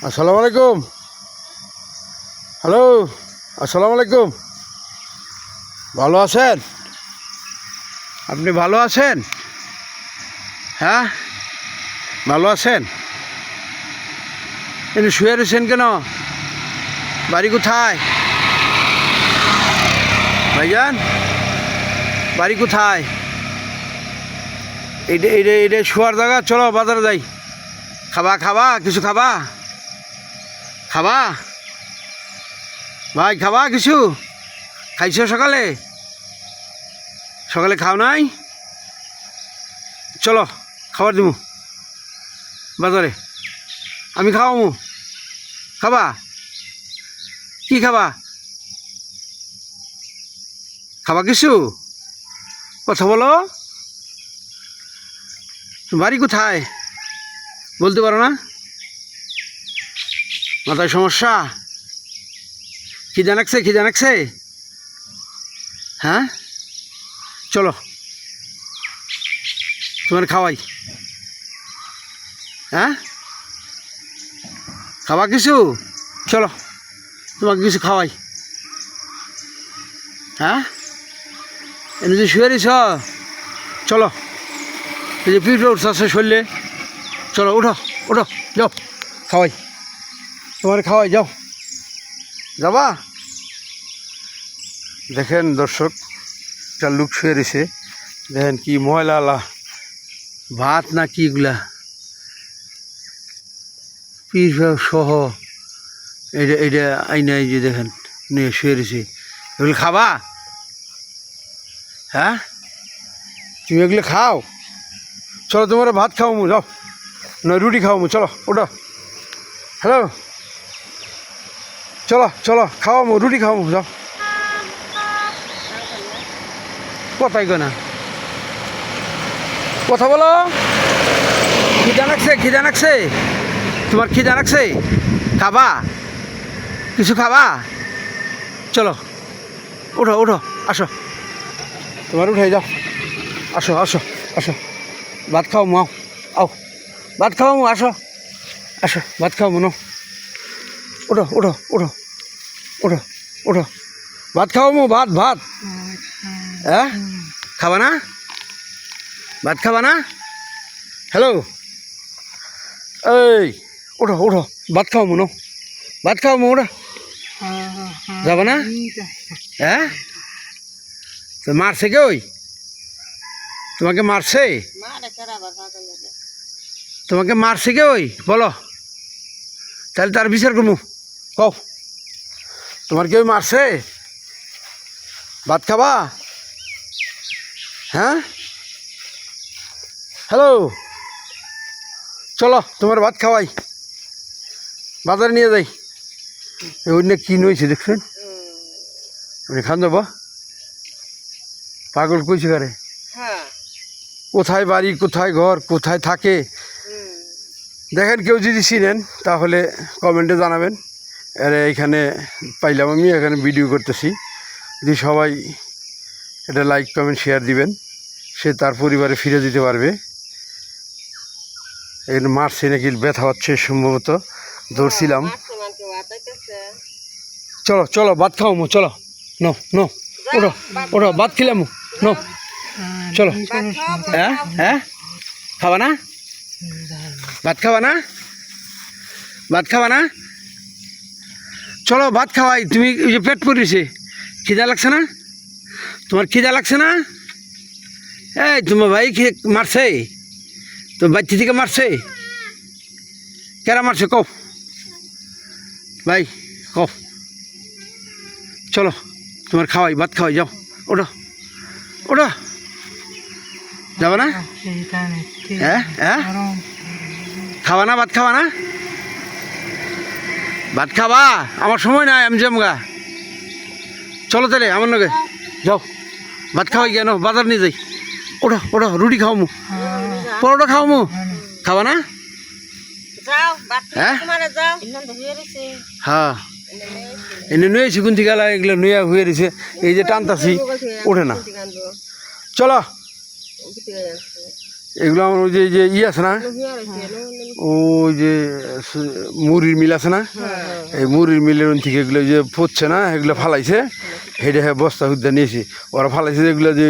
আসসালামু আলাইকুম। হ্যালো, আসসালামু আলাইকুম। ভালো আছেন? আপনি ভালো আছেন? হ্যাঁ, ভালো আছেন? এনে শুয়ে রয়েছেন কেন? বাড়ি কোথায় ভাইজান? বাড়ি কোথায়? এইটা শোয়ার জায়গা? চলো বাজারে যাই। খাবা কিছু খাবা? ভাই খাবা কিছু? খাইছো সকালে? সকালে খাও নাই? চলো খাবার দিব বাজারে। আমি খাওয়াবো। খাবা? কি খাবা? খাবা কিছু? কথা বলো। বাড়ি কোথায় বলতে পারো না? মাথায় সমস্যা? খিদে নাকছে? হ্যাঁ, চলো তোমার খাওয়াই। হ্যাঁ, খাবা কিছু? চলো তোমাকে কিছু খাওয়াই। হ্যাঁ, এনে যে শুয়ে রয়েছ, চলো। এই যে পিঠে উঠছে শরীরে, চলো উঠো যাও খাওয়াই। তোমার খাওয়াই, যাও। যাবা? দেখেন দর্শক, একটা লোক শুয়ে রয়েছে। দেখেন কি ময়লা ভাত না কি এগুলা, পিস সহ। এইটা আইনা, এই যে দেখেন নিয়ে শুয়ে রয়েছে। এগুলো খাবা? হ্যাঁ, তুমি এগুলো খাও? চলো তোমার ভাত খাওয়ামু, যাও। না রুটি খাওয়ামু, চলো ওটা। হ্যালো, চলো খাওয়ামু, রুটি খাওয়ামু, যাও। কথাই কয় না, কথা বলো। খিদা নাকছে? তোমার খিদা নাকছে? খাবা কিছু? খাবা? চলো উঠো আসো। তোমার উঠাই, যাও। আসো ভাত খাওয়ামু, আও ভাত খাওয়ামু, আসো ভাত খাওয়ামু, নাও। উঠো ভাত খাওয়ামু। ভাত হ্যাঁ, খাবা না? ভাত খাবা না? হ্যালো, এই উঠো ভাত খাওয়ামু, নাও। ভাত খাওয়ামু, ওঠো। যাবা না? হ্যাঁ, তো মারছে কে? ওই তোমাকে মারছে? তোমাকে মারছে কে? ওই বলো, তাহলে তার বিচার করবো। কও, তোমার কেউ মারছে? ভাত খাবা? হ্যাঁ, হ্যালো, চলো তোমার ভাত খাওয়াই, বাজারে নিয়ে যাই। অন্য কি নইছে দেখছেন? আপনি খান যাবো? পাগল কইছে কারে? কোথায় বাড়ি, কোথায় ঘর, কোথায় থাকে? দেখেন, কেউ যদি চিনেন তাহলে কমেন্টে জানাবেন। এইখানে পাইলাম, আমি এখানে ভিডিও করতেছি। যদি সবাই এটা লাইক কমেন্ট শেয়ার দিবেন, সে তার পরিবারে ফিরে যেতে পারবে। এখানে মারছে নাকি, ব্যথা হচ্ছে সম্ভবত, ধরছিলাম। চলো ভাত খাওয়ামু, চলো। নো ওঠো ভাত খেলাম, নো চলো। হ্যাঁ, খাবা না? ভাত খাবা না? চলো ভাত খাওয়াই। তুমি ওই যে পেট পড়েছে, খিদা লাগছে না? তোমার খিদা লাগছে না? এই তোমার ভাই মারছে? তোমার বাচ্চা থেকে মারছে? কেরা মারছে কও ভাই, কও। চলো তোমার খাওয়াই, ভাত খাওয়াই, যাও। ওঠো যাবা না? হ্যাঁ, খাবা না? ভাত খাবা না? ভাত খাবা? আমার সময় নাই, আমি জমগা। চলো তাহলে আমার নগে, যাও। ভাত খাওয়াই কেন? বাজার নিয়ে যাই। ওঠো রুটি খাওয়ামু, পরোটা খাওয়ামু। খাবা না? হ্যাঁ, এনে নুয়েছি কোন থেকে এগুলো নুয়া হয়ে রয়েছে। এই যে টানতাছি, ওঠে না। চলো এগুলো আমার ওই যে ই আছে না, ওই যে মুড়ির মিল আছে না, এই মুড়ির মিলের থেকে এগুলো যে পড়ছে না, এগুলো ফালাইছে, হেঁটে বস্তা হুদ্দা নিয়েছি। ওরা ফালাইছে এগুলো যে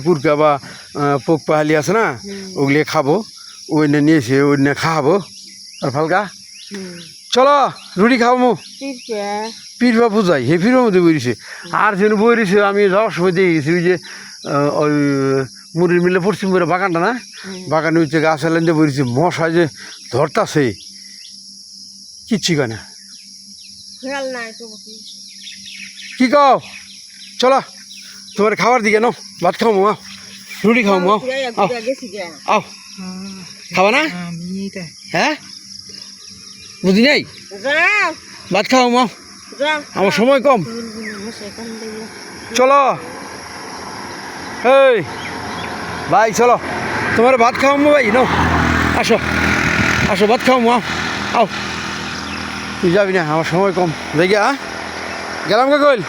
কুরকা বা পোক পাহালি আছে না, ওগুলো খাবো, ওই নিয়েছি, ওই খাওয়াবো। আর ফালকা চলো রুটি খাওয়াবো, পিঠা বুঝাই হে ফিরবার মধ্যে বইছে। আর যেন বই রয়েছে আমি যাওয়ার সময় দেখে গেছি ওই যে ওই মুড়ির মিলে পশ্চিম করে বাগানটা না, বাগানে হচ্ছে গাছ এলেন যে বইছে, মশা যে ধরতাছে কিচ্ছি কয় না। কি কও চলো তোমার খাবার দিকে নাও, ভাত খাও আও, রুটি খাও আও, আও খাবা না? হ্যাঁ বুঝি নাই, ভাত খাও আও, আমার সময় কম। চলো এই ভাই চলো তোমার ভাত খাওয়াবো ভাই, নাও আসো আসো ভাত খাওয়াবো, আও আও। তুই যাবি না, আমার সময় কম। দেখি গেলাম কে কইল,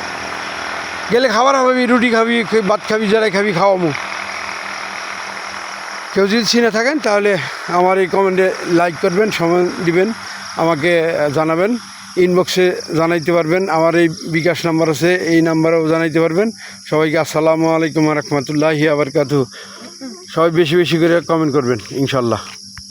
গেলে খাবার হবে, রুটি খাবি, ভাত খাবি, যারাই খাবি খাওয়াবো। কেউ যদি চিনে থাকেন তাহলে আমার এই কমেন্টে লাইক করবেন, সময় দিবেন, আমাকে জানাবেন, ইনবক্সে জানাইতে পারবেন। আমার এই বিকাশ নাম্বার আছে, এই নাম্বারেও জানাইতে পারবেন। সবাইকে আসসালামু আলাইকুম রহমতুল্লাহি আবরকাতুহু। সবাই বেশি বেশি করে কমেন্ট করবেন ইনশাল্লাহ।